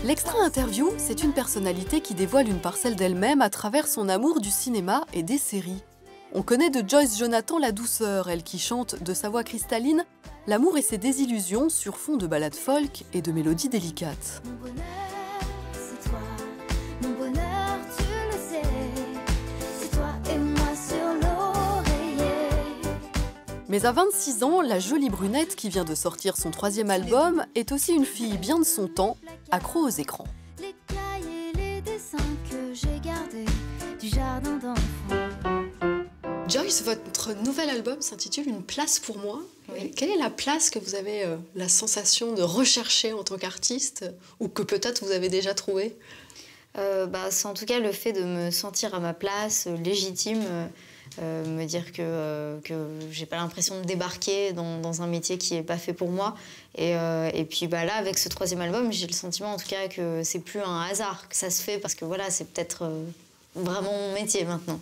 L'extra interview, c'est une personnalité qui dévoile une parcelle d'elle-même à travers son amour du cinéma et des séries. On connaît de Joyce Jonathan la douceur, elle qui chante de sa voix cristalline l'amour et ses désillusions sur fond de ballades folk et de mélodies délicates. Mon bonheur, c'est toi. Mon bonheur, tu le sais. C'est toi et moi sur l'oreiller. Mais à 26 ans, la jolie brunette qui vient de sortir son 3e album est aussi une fille bien de son temps, accro aux écrans. Les cahiers, les dessins que j'ai gardés du jardin d'enfants. Joyce, votre nouvel album s'intitule Une place pour moi. Oui. Quelle est la place que vous avez la sensation de rechercher en tant qu'artiste ou que peut-être vous avez déjà trouvée? C'est en tout cas le fait de me sentir à ma place, légitime, me dire que j'ai pas l'impression de débarquer dans un métier qui est pas fait pour moi. Et puis là, avec ce 3e album, j'ai le sentiment en tout cas que c'est plus un hasard, que ça se fait parce que voilà, c'est peut-être vraiment mon métier maintenant.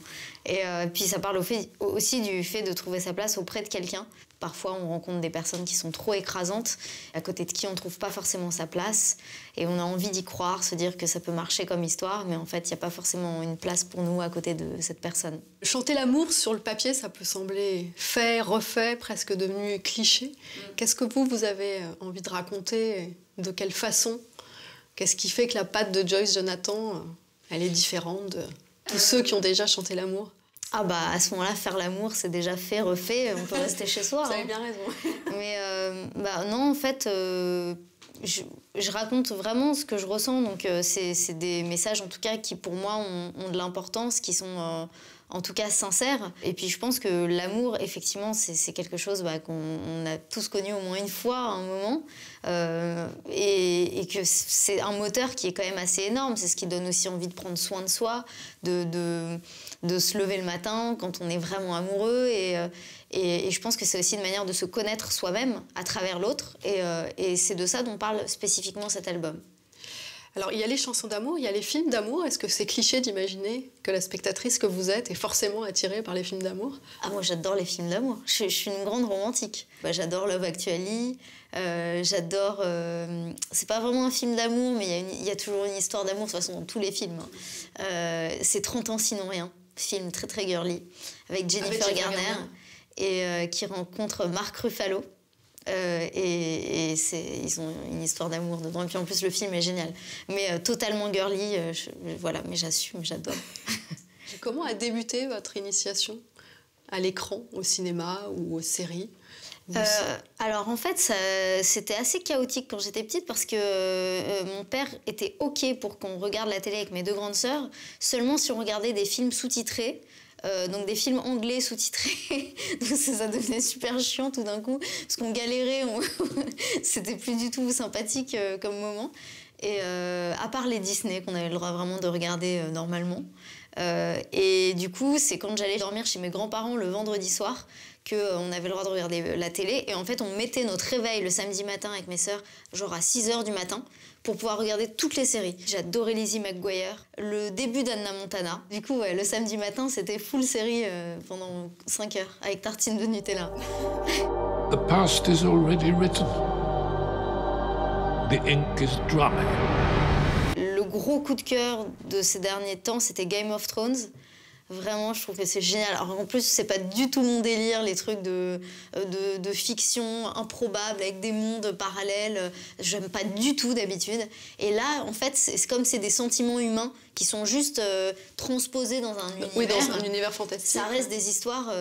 Et puis ça parle aussi du fait de trouver sa place auprès de quelqu'un. Parfois, on rencontre des personnes qui sont trop écrasantes, à côté de qui on ne trouve pas forcément sa place. Et on a envie d'y croire, se dire que ça peut marcher comme histoire, mais en fait, il n'y a pas forcément une place pour nous à côté de cette personne. Chanter l'amour sur le papier, ça peut sembler fait, refait, presque devenu cliché. Qu'est-ce que vous avez envie de raconter? De quelle façon? Qu'est-ce qui fait que la patte de Joyce Jonathan, elle est différente de tous ceux qui ont déjà chanté l'amour? À ce moment-là, faire l'amour, c'est déjà fait, refait, on peut rester chez soi. Vous avez bien raison. Mais non, en fait, je raconte vraiment ce que je ressens. Donc, c'est des messages, en tout cas, qui, pour moi, ont de l'importance, qui sont, en tout cas, sincères. Et puis, je pense que l'amour, effectivement, c'est quelque chose qu'on a tous connu au moins une fois, à un moment. Et que c'est un moteur qui est quand même assez énorme. C'est ce qui donne aussi envie de prendre soin de soi, de se lever le matin quand on est vraiment amoureux. Et je pense que c'est aussi une manière de se connaître soi-même à travers l'autre. Et c'est de ça dont parle spécifiquement cet album. Alors, il y a les chansons d'amour, il y a les films d'amour. Est-ce que c'est cliché d'imaginer que la spectatrice que vous êtes est forcément attirée par les films d'amour? Moi, j'adore les films d'amour. Je suis une grande romantique. J'adore Love Actually. J'adore... c'est pas vraiment un film d'amour, mais il y a toujours une histoire d'amour, de toute façon, dans tous les films. C'est 30 ans sinon rien. Film très, très girly. Avec Jennifer Garner. Et qui rencontre Mark Ruffalo. Ils ont une histoire d'amour dedans. Et puis en plus, le film est génial. Mais totalement girly, mais j'assume, j'adore. Comment a débuté votre initiation à l'écran, au cinéma ou aux séries? Alors en fait, c'était assez chaotique quand j'étais petite parce que mon père était OK pour qu'on regarde la télé avec mes 2 grandes sœurs, seulement si on regardait des films sous-titrés. Donc des films anglais sous-titrés. Donc ça devenait super chiant tout d'un coup, parce qu'on galérait, c'était plus du tout sympathique comme moment. Et à part les Disney, qu'on avait le droit vraiment de regarder normalement. Et du coup, c'est quand j'allais dormir chez mes grands-parents le vendredi soir qu'on avait le droit de regarder la télé. Et en fait, on mettait notre réveil le samedi matin avec mes sœurs, genre à 6 h du matin, pour pouvoir regarder toutes les séries. J'adorais Lizzie McGuire, le début d'Anna Montana. Du coup, le samedi matin, c'était full série pendant 5 heures, avec tartine de Nutella. The past is already written. The ink is dry. Le gros coup de cœur de ces derniers temps, c'était Game of Thrones. Vraiment, je trouve que c'est génial. Alors, en plus, c'est pas du tout mon délire, les trucs de fiction improbable avec des mondes parallèles. J'aime pas du tout d'habitude. Et là, en fait, c'est comme c'est des sentiments humains qui sont juste transposés dans un univers. Oui, dans un univers fantastique. Ça reste des histoires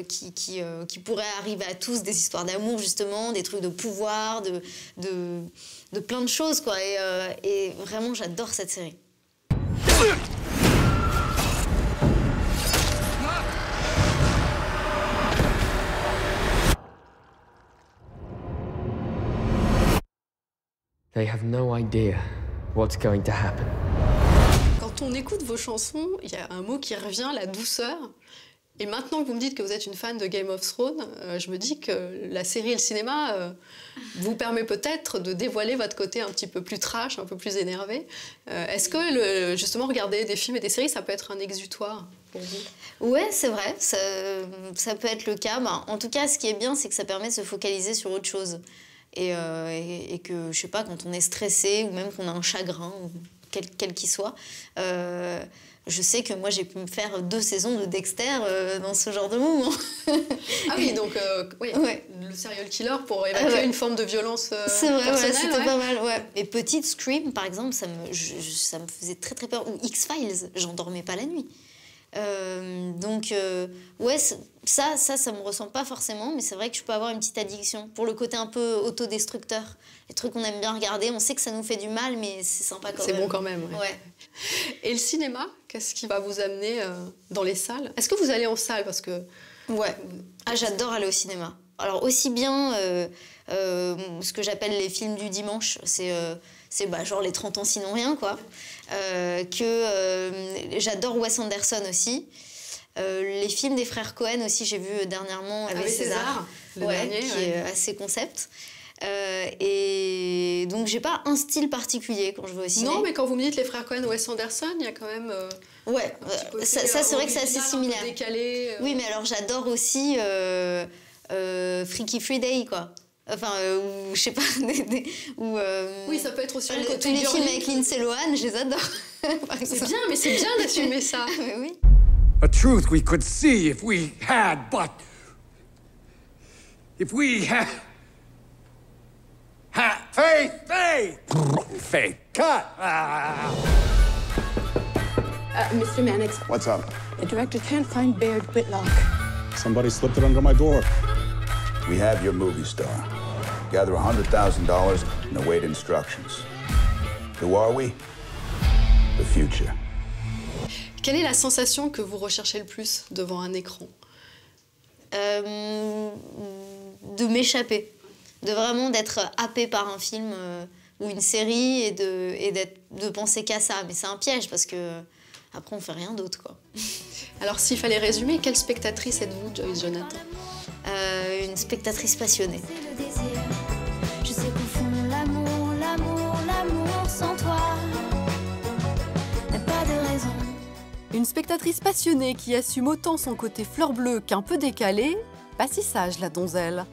qui pourraient arriver à tous, des histoires d'amour, justement, des trucs de pouvoir, de plein de choses, quoi. Et vraiment, j'adore cette série. They have no idea what's going to happen. Quand on écoute vos chansons, il y a un mot qui revient, la douceur. Et maintenant que vous me dites que vous êtes une fan de Game of Thrones, je me dis que la série et le cinéma vous permet peut-être de dévoiler votre côté un petit peu plus trash, un peu plus énervé. Est-ce que justement regarder des films et des séries, ça peut être un exutoire pour vous? Ouais, c'est vrai, ça peut être le cas. En tout cas, ce qui est bien, c'est que ça permet de se focaliser sur autre chose. et que, je sais pas, quand on est stressé ou même qu'on a un chagrin, ou quel qu'il soit, je sais que moi j'ai pu me faire 2 saisons de Dexter dans ce genre de moment. Ah oui, donc oui, Ouais. le serial killer pour évacuer une forme de violence C'est vrai, personnelle. c'était Ouais. pas mal, ouais. Et petite Scream, par exemple, ça me faisait très très peur. Ou X-Files, j'en dormais pas la nuit. Ouais, ça me ressemble pas forcément, mais c'est vrai que je peux avoir une petite addiction pour le côté un peu autodestructeur. Les trucs qu'on aime bien regarder, on sait que ça nous fait du mal, mais c'est sympa quand même. C'est bon quand même. Ouais. Ouais. Et le cinéma, qu'est-ce qui va vous amener dans les salles? Est-ce que vous allez en salle? Parce que Ouais. Ah, j'adore aller au cinéma. Alors, aussi bien ce que j'appelle les films du dimanche, c'est genre les 30 ans sinon rien, quoi. J'adore Wes Anderson aussi. Les films des frères Cohen aussi, j'ai vu dernièrement avec César, le dernier, qui est assez concept. Et donc, j'ai pas un style particulier quand je vais au ciné. non, mais quand vous me dites les frères Cohen, Wes Anderson, il y a quand même Ouais, un petit côté, ça c'est vrai que c'est assez original, similaire. un peu décalé. Oui, mais alors j'adore aussi Freaky Friday, quoi. Enfin, ou je sais pas, Oui, ça peut être aussi un côté tous les girly. films avec Lindsay Lohan, je les adore. C'est bien, mais c'est bien d'assumer ça. Mais oui. A truth we could see if we had, but if we had faith, cut. Mr. Mannix, What's up? the director can't find Baird Whitlock. Somebody slipped it under my door. We have your movie star. Gather $100,000 and await instructions. Who are we? The future. Quelle est la sensation que vous recherchez le plus devant un écran? De m'échapper, de vraiment d'être happée par un film ou une série et de penser qu'à ça. Mais c'est un piège parce que après on fait rien d'autre, quoi. Alors s'il fallait résumer, quelle spectatrice êtes-vous, Joyce Jonathan? Une spectatrice passionnée. C'est le désir. Je sais qu'au fond, l'amour, l'amour, l'amour sans toi n'a pas de raison. Une spectatrice passionnée qui assume autant son côté fleur bleue qu'un peu décalé, pas si sage la donzelle.